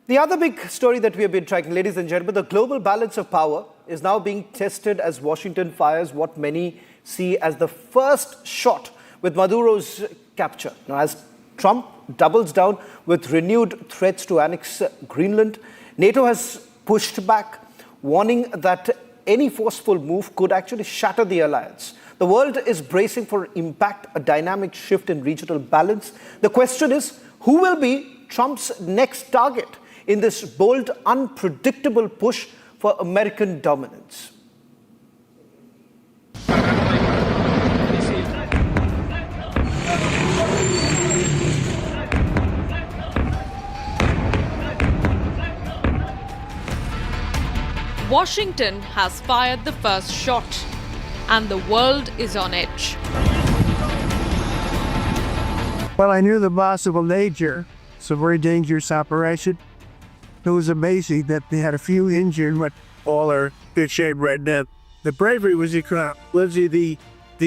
The other big story that we have been tracking, ladies and gentlemen, the global balance of power is now being tested as Washington fires what many see as the first shot with Maduro's capture. Now, as Trump doubles down with renewed threats to annex Greenland, NATO has pushed back, warning that any forceful move could actually shatter the alliance. The world is bracing for impact, a dynamic shift in regional balance. The question is, who will be Trump's next target in this bold, unpredictable push for American dominance? Washington has fired the first shot, and the world is on edge. Well, I knew the possible danger. It's a very dangerous operation. It was amazing that they had a few injured, but all are good shape right now. The bravery was incredible. They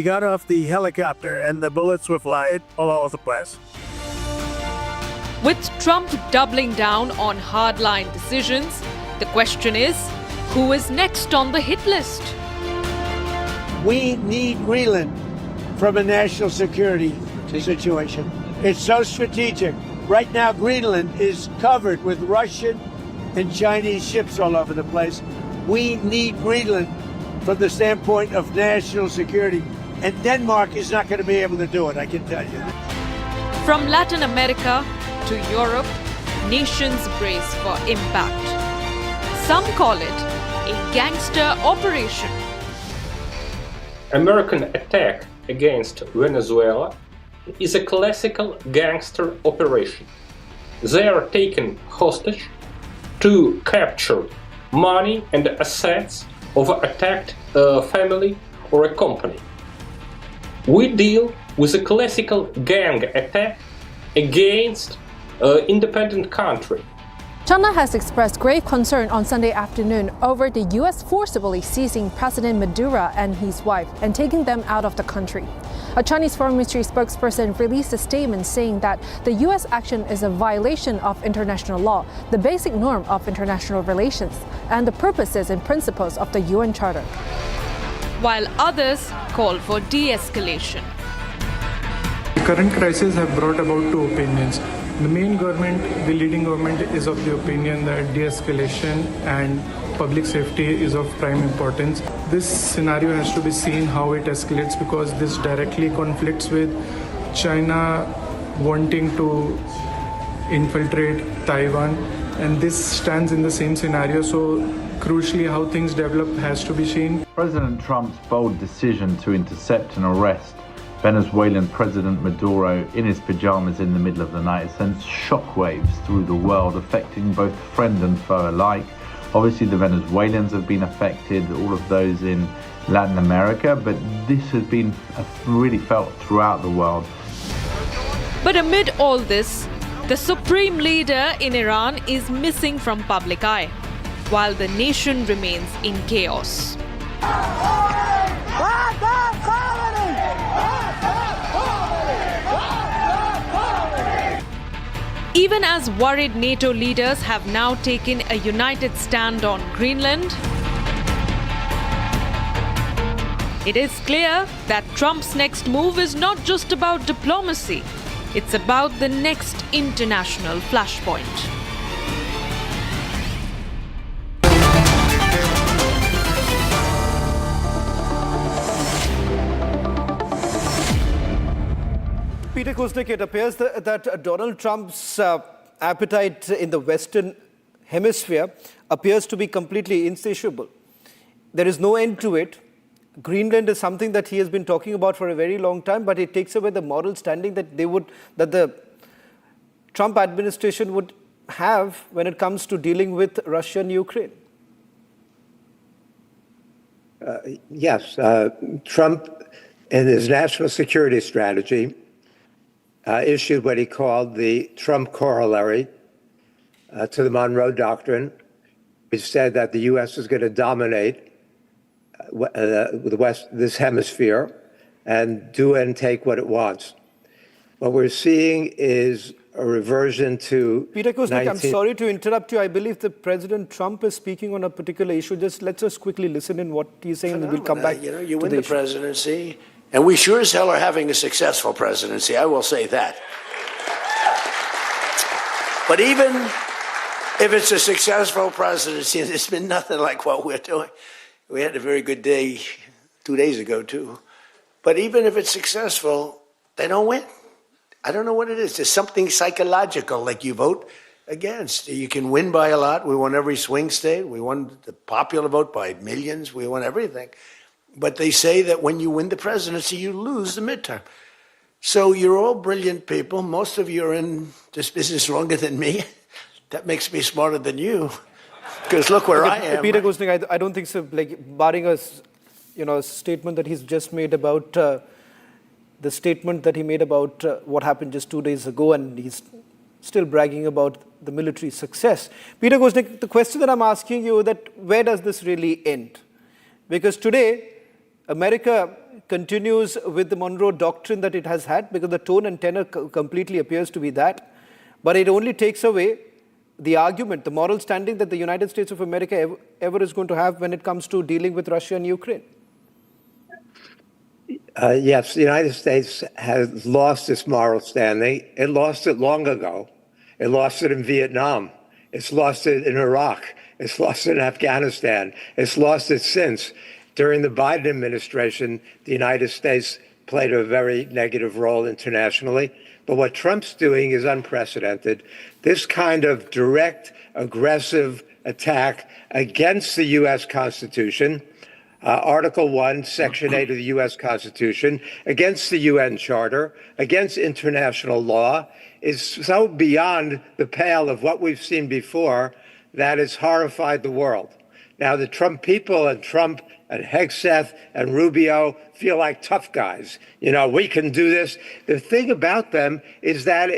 got off the helicopter and the bullets were flying all over the place. With Trump doubling down on hardline decisions, the question is, who is next on the hit list? We need Greenland from a national security situation. It's so strategic. Right now, Greenland is covered with Russian and Chinese ships all over the place. We need Greenland from the standpoint of national security. And Denmark is not going to be able to do it, I can tell you. From Latin America to Europe, nations brace for impact. Some call it a gangster operation. American attack against Venezuela is a classical gangster operation. They are taken hostage to capture money and assets of an attacked family or a company. We deal with a classical gang attack against an independent country. China has expressed grave concern on Sunday afternoon over the U.S. forcibly seizing President Maduro and his wife and taking them out of the country. A Chinese Foreign Ministry spokesperson released a statement saying that the U.S. action is a violation of international law, the basic norm of international relations, and the purposes and principles of the UN Charter. While others call for de-escalation. The current crisis have brought about two opinions. The main government, the leading government, is of the opinion that de-escalation and public safety is of prime importance. This scenario has to be seen how it escalates because this directly conflicts with China wanting to infiltrate Taiwan, and this stands in the same scenario. So crucially, how things develop has to be seen. President Trump's bold decision to intercept and arrest Venezuelan President Maduro in his pajamas in the middle of the night sends shockwaves through the world, affecting both friend and foe alike. Obviously, the Venezuelans have been affected, all of those in Latin America, but this has been really felt throughout the world. But amid all this, the supreme leader in Iran is missing from public eye, while the nation remains in chaos. Even as worried NATO leaders have now taken a united stand on Greenland, it is clear that Trump's next move is not just about diplomacy, it's about the next international flashpoint. Peter Kuznick, it appears that Donald Trump's appetite in the Western Hemisphere appears to be completely insatiable. There is no end to it. Greenland is something that he has been talking about for a very long time, but it takes away the moral standing that the Trump administration would have when it comes to dealing with Russia and Ukraine. Yes, Trump, in his national security strategy, issued what he called the Trump corollary to the Monroe Doctrine, which said that the U.S. is going to dominate this hemisphere and do and take what it wants. What we're seeing is a reversion to Peter Kusnik, I'm sorry to interrupt you. I believe that President Trump is speaking on a particular issue. Let's just quickly listen in what he's saying, and we'll come back. You win the presidency, and we sure as hell are having a successful presidency. I will say that. But even if it's a successful presidency, it's been nothing like what we're doing. We had a very good day 2 days ago, too. But even if it's successful, they don't win. I don't know what it is. There's something psychological, like you vote against. You can win by a lot. We won every swing state. We won the popular vote by millions. We won everything. But they say that when you win the presidency, you lose the midterm. So you're all brilliant people. Most of you are in this business longer than me. That makes me smarter than you. Because look where I am. Peter Kusnik, I don't think so. Like, barring a statement that he's just made about the statement that he made about what happened just 2 days ago, and he's still bragging about the military success. Peter Kusnik, the question that I'm asking you, that where does this really end? Because today, America continues with the Monroe Doctrine that it has had, because the tone and tenor completely appears to be that. But it only takes away the argument, the moral standing that the United States of America ever is going to have when it comes to dealing with Russia and Ukraine. Yes, the United States has lost its moral standing. It lost it long ago. It lost it in Vietnam. It's lost it in Iraq. It's lost it in Afghanistan. It's lost it since. During the Biden administration, the United States played a very negative role internationally. But what Trump's doing is unprecedented. This kind of direct, aggressive attack against the U.S. Constitution, Article 1, Section 8 of the U.S. Constitution, against the UN Charter, against international law, is so beyond the pale of what we've seen before that it's horrified the world. Now, the Trump people and Trump and Hegseth and Rubio feel like tough guys. We can do this. The thing about them is that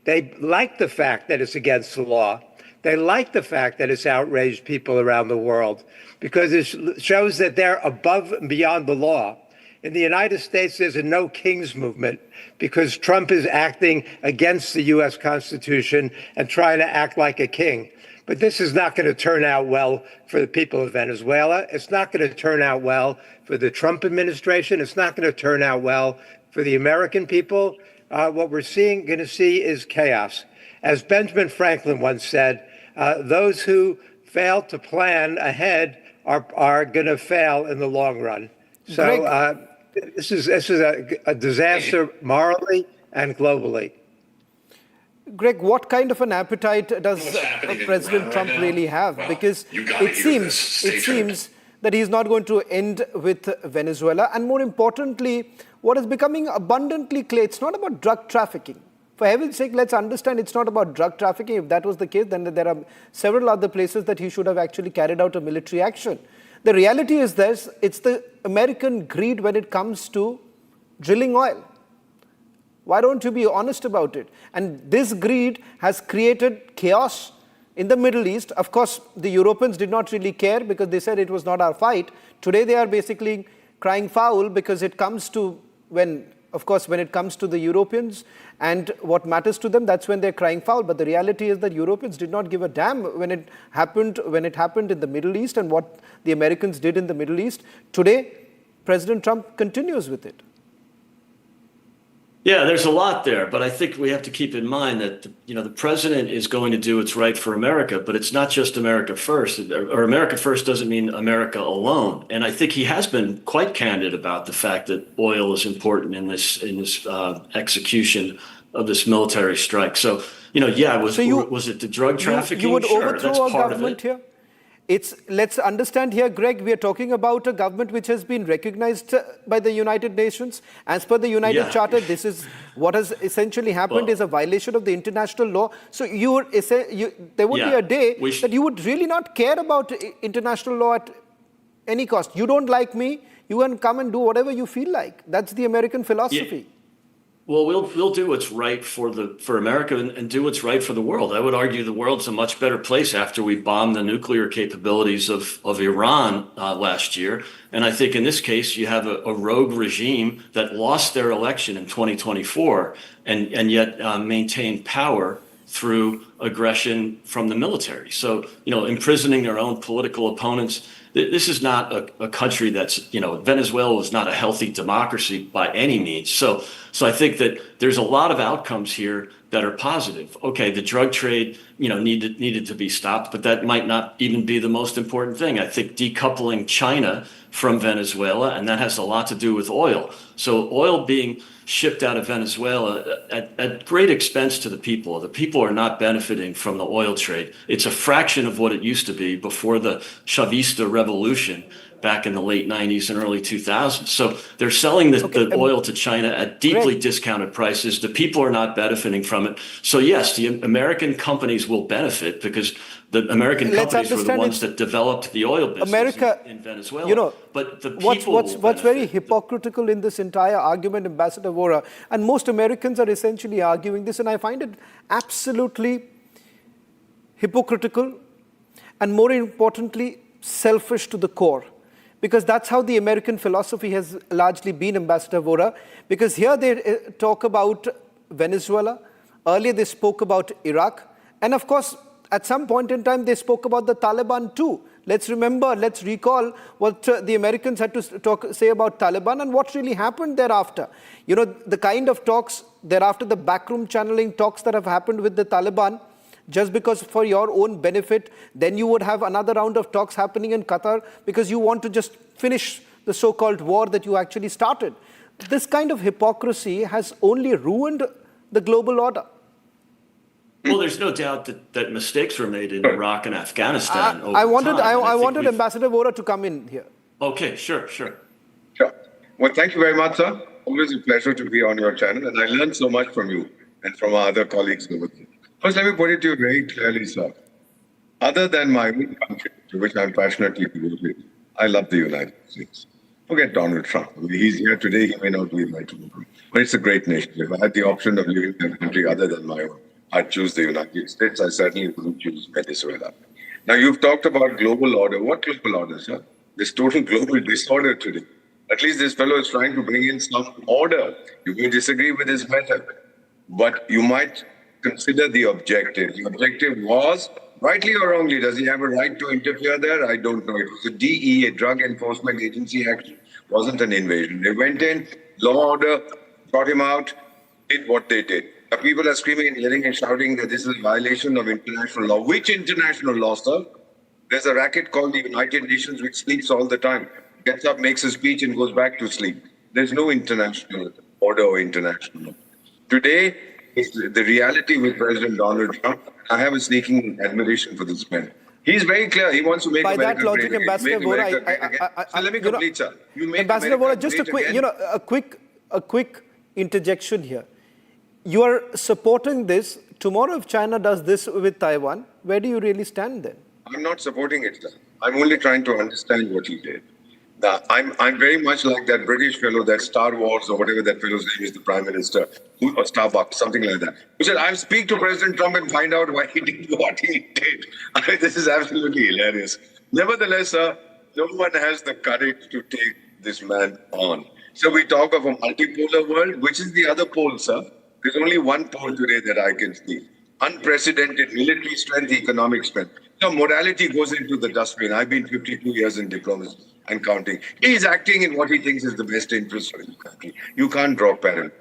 they like the fact that it's against the law. They like the fact that it's outraged people around the world, because it shows that they're above and beyond the law. In the United States, there's a no kings movement because Trump is acting against the U.S. Constitution and trying to act like a king. But this is not going to turn out well for the people of Venezuela. It's not going to turn out well for the Trump administration. It's not going to turn out well for the American people. What we're going to see is chaos. As Benjamin Franklin once said, those who fail to plan ahead are going to fail in the long run. So this is a disaster morally and globally. Greg, what kind of an appetite does President Trump really have? Because it seems that he's not going to end with Venezuela. And more importantly, what is becoming abundantly clear, it's not about drug trafficking. For heaven's sake, let's understand it's not about drug trafficking. If that was the case, then there are several other places that he should have actually carried out a military action. The reality is this, it's the American greed when it comes to drilling oil. Why don't you be honest about it? And this greed has created chaos in the Middle East. Of course, the Europeans did not really care because they said it was not our fight. Today, they are basically crying foul because it comes to when it comes to the Europeans and what matters to them, that's when they're crying foul. But the reality is that Europeans did not give a damn when it happened in the Middle East and what the Americans did in the Middle East. Today, President Trump continues with it. Yeah, there's a lot there, but I think we have to keep in mind that the president is going to do what's right for America, but it's not just America first, or America first doesn't mean America alone. And I think he has been quite candid about the fact that oil is important in this execution of this military strike. So, was it the drug trafficking? You would sure, overthrow that's our part government of it. here? Let's understand here, Greg, we are talking about a government which has been recognized by the United Nations. As per the United Charter, this is what has essentially happened is a violation of the international law. So there would be a day that you would really not care about international law at any cost. You don't like me, you can come and do whatever you feel like. That's the American philosophy. Well, we'll do what's right for America and do what's right for the world. I would argue the world's a much better place after we bombed the nuclear capabilities of Iran last year. And I think in this case, you have a rogue regime that lost their election in 2024 and yet maintained power through aggression from the military. So, imprisoning their own political opponents. This is not a country that's, Venezuela is not a healthy democracy by any means. So I think that there's a lot of outcomes here that are positive. Okay, the drug trade, needed to be stopped, but that might not even be the most important thing. I think decoupling China from Venezuela, and that has a lot to do with oil. So oil being shipped out of Venezuela at great expense to the people. The people are not benefiting from the oil trade. It's a fraction of what it used to be before the Chavista revolution back in the late 90s and early 2000s. So they're selling the oil to China at deeply discounted prices. The people are not benefiting from it. So yes, the American companies will benefit because the American companies were the ones that developed the oil business in Venezuela. But the people what's very hypocritical in this entire argument, Ambassador Vora, and most Americans are essentially arguing this, and I find it absolutely hypocritical and, more importantly, selfish to the core. Because that's how the American philosophy has largely been, Ambassador Vora. Because here they talk about Venezuela. Earlier they spoke about Iraq. And of course, at some point in time, they spoke about the Taliban too. Let's recall what the Americans had to say about Taliban and what really happened thereafter. The kind of talks thereafter, the backroom channeling talks that have happened with the Taliban, just because for your own benefit, then you would have another round of talks happening in Qatar because you want to just finish the so-called war that you actually started. This kind of hypocrisy has only ruined the global order. Well, there's no doubt that mistakes were made in Iraq and Afghanistan. I wanted Ambassador Vora to come in here. Okay, sure. Sure. Well, thank you very much, sir. Always a pleasure to be on your channel, and I learned so much from you and from our other colleagues over there. First, let me put it to you very clearly, sir. Other than my own country, to which I'm passionately devoted, I love the United States. Forget Donald Trump. I mean, he's here today, he may not be my tomorrow. But it's a great nation. If I had the option of living in a country other than my own, I'd choose the United States. I certainly wouldn't choose Venezuela. Now, you've talked about global order. What global order, sir? There's total global disorder today. At least this fellow is trying to bring in some order. You may disagree with his method, but you might consider the objective. The objective was, rightly or wrongly, does he have a right to interfere there? I don't know. It was a DEA, Drug Enforcement Agency action. It wasn't an invasion. They went in, law order, brought him out, did what they did. Now, people are screaming and yelling and shouting that this is a violation of international law. Which international law, sir? There's a racket called the United Nations which sleeps all the time. Gets up, makes a speech and goes back to sleep. There's no international order or international law. Today, the reality with President Donald Trump, I have a sneaking admiration for this man. He's very clear. He wants to make America great again. Ambassador Vora, so let me complete, sir. Ambassador Vora, just a quick interjection here. You are supporting this. Tomorrow, if China does this with Taiwan, where do you really stand then? I'm not supporting it, sir. I'm only trying to understand what he did. I'm very much like that British fellow, that Star Wars or whatever that fellow's name is, the Prime Minister, or Starbucks, something like that, who said, I'll speak to President Trump and find out why he did what he did. I mean, this is absolutely hilarious. Nevertheless, sir, no one has the courage to take this man on. So we talk of a multipolar world. Which is the other pole, sir? There's only one pole today that I can see. Unprecedented military strength, economic strength. So morality goes into the dustbin. I've been 52 years in diplomacy and counting. He's acting in what he thinks is the best interest for his country. You can't draw parallels.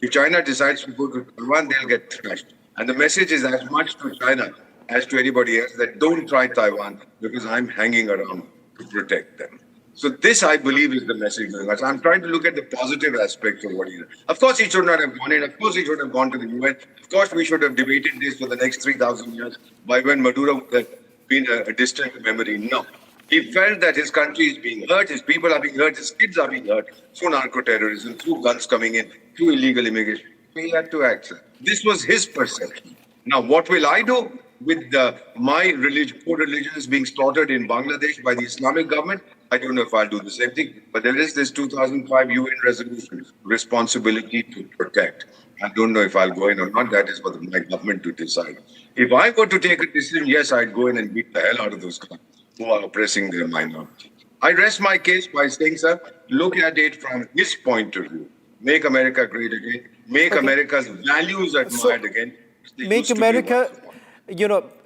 If China decides to go to Taiwan, they'll get thrashed. And the message is as much to China as to anybody else that don't try Taiwan because I'm hanging around to protect them. So this, I believe, is the message going on. So I'm trying to look at the positive aspects of what he did. Of course, he should not have gone in. Of course, he should have gone to the UN. Of course, we should have debated this for the next 3,000 years by when Maduro would have been a distant memory. No. He felt that his country is being hurt, his people are being hurt, his kids are being hurt through narco-terrorism, through guns coming in, through illegal immigration. He had to act. This was his perception. Now, what will I do? with my religion, co-religion is being slaughtered in Bangladesh by the Islamic government, I don't know if I'll do the same thing. But there is this 2005 UN resolution, responsibility to protect. I don't know if I'll go in or not. That is for my government to decide. If I were to take a decision, yes, I'd go in and beat the hell out of those guys who are oppressing their minority. I rest my case by saying, sir, look at it from his point of view. Make America great again. Make America's values admired again. Make America,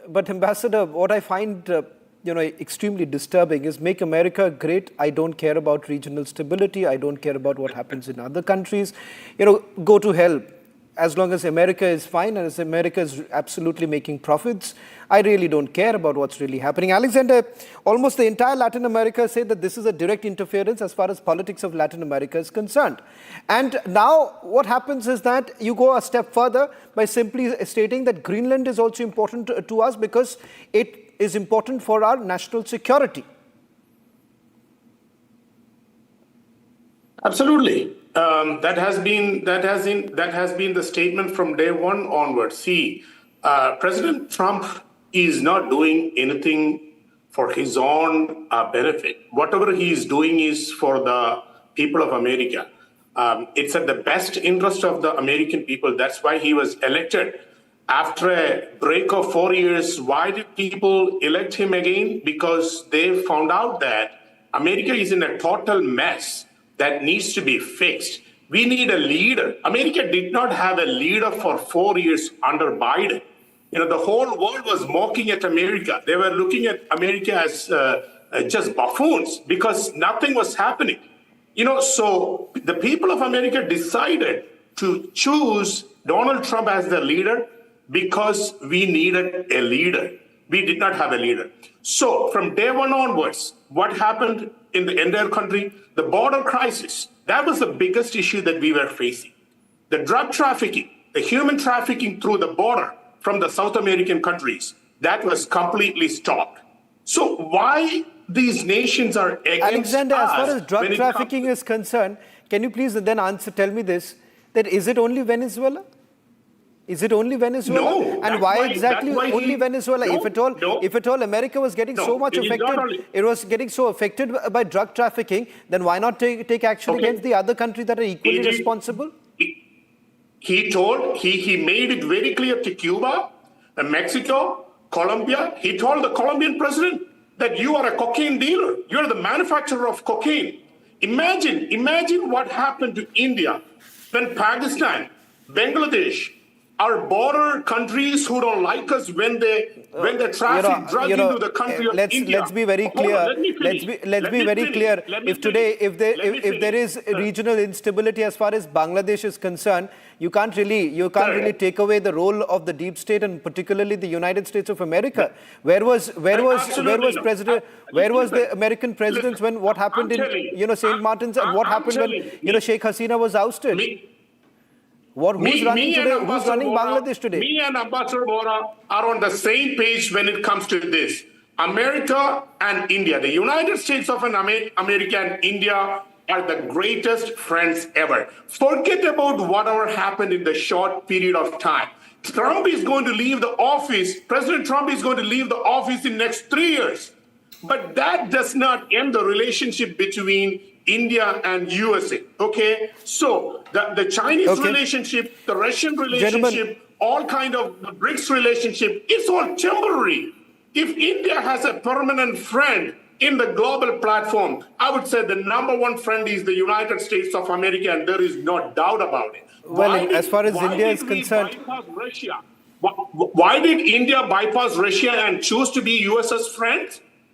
but Ambassador, what I find, extremely disturbing is make America great. I don't care about regional stability. I don't care about what happens in other countries. Go to hell. As long as America is fine and as America is absolutely making profits, I really don't care about what's really happening. Alexander, almost the entire Latin America say that this is a direct interference as far as politics of Latin America is concerned. And now what happens is that you go a step further by simply stating that Greenland is also important to us because it is important for our national security. Absolutely. That has been the statement from day one onwards. See, President Trump is not doing anything for his own benefit. Whatever he is doing is for the people of America. It's at the best interest of the American people. That's why he was elected. After a break of 4 years, why did people elect him again? Because they found out that America is in a total mess that needs to be fixed. We need a leader. America did not have a leader for 4 years under Biden. The whole world was mocking at America. They were looking at America as just buffoons because nothing was happening. So the people of America decided to choose Donald Trump as their leader because we needed a leader. We did not have a leader. So from day one onwards, what happened in the entire country? The border crisis, that was the biggest issue that we were facing. The drug trafficking, the human trafficking through the border from the South American countries, that was completely stopped. So why these nations are against Alexander, us? as far as drug trafficking is concerned, can you please then tell me this, that is it only Venezuela? Is it only Venezuela? No. And why exactly only Venezuela? If at all America was getting so much affected, it was getting so affected by drug trafficking, then why not take action against the other countries that are equally responsible? He made it very clear to Cuba, Mexico, Colombia. He told the Colombian president that you are a cocaine dealer. You're the manufacturer of cocaine. Imagine what happened to India when Pakistan, Bangladesh, our border countries who don't like us when they traffic drug into the country of India. Let's be very clear. Let's be very clear. If there is regional instability as far as Bangladesh is concerned, you can't really take away the role of the deep state and particularly the United States of America. Where was the American presidents when what happened in St. Martin's and what happened when Sheikh Hasina was ousted? Who's running Bangladesh today? Me and Ambassador Bora are on the same page when it comes to this. America and India, the United States of America and India are the greatest friends ever. Forget about whatever happened in the short period of time. Trump is going to leave the office. President Trump is going to leave the office in the next 3 years. But that does not end the relationship between India and USA. Okay, so the Chinese relationship, the Russian relationship, all kind of the BRICS relationship, it's all temporary. If India has a permanent friend in the global platform, I would say the number one friend is the United States of America, and there is no doubt about it. As far as India is concerned, why did India bypass Russia and choose to be US's friend?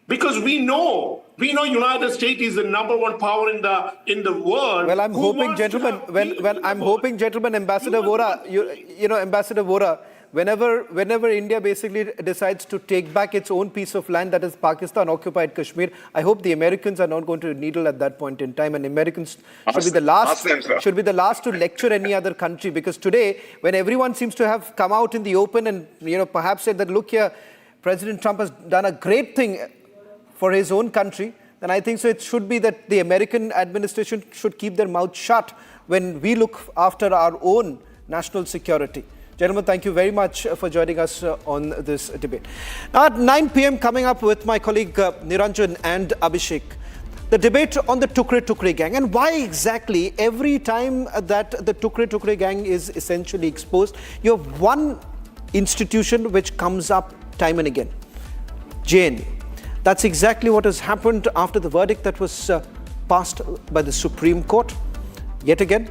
Because we know United States is the number one power in the world. Well, I'm hoping, gentlemen, Ambassador Vora, Ambassador Vora, whenever India basically decides to take back its own piece of land, that is Pakistan-occupied Kashmir, I hope the Americans are not going to needle at that point in time, and Americans should be the last to lecture any other country. Because today, when everyone seems to have come out in the open and perhaps said that, look here, President Trump has done a great thing for his own country, then I think so it should be that the American administration should keep their mouth shut when we look after our own national security. Gentlemen, thank you very much for joining us on this debate. Now at 9 p.m. coming up with my colleague Niranjan and Abhishek, the debate on the Tukre gang and why exactly every time that the Tukre gang is essentially exposed, you have one institution which comes up time and again, JNU. That's exactly what has happened after the verdict that was passed by the Supreme Court. Yet again,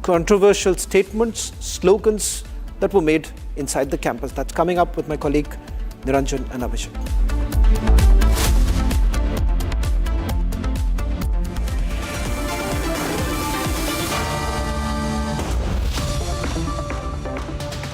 controversial statements, slogans that were made inside the campus. That's coming up with my colleague Niranjan and Abhishek.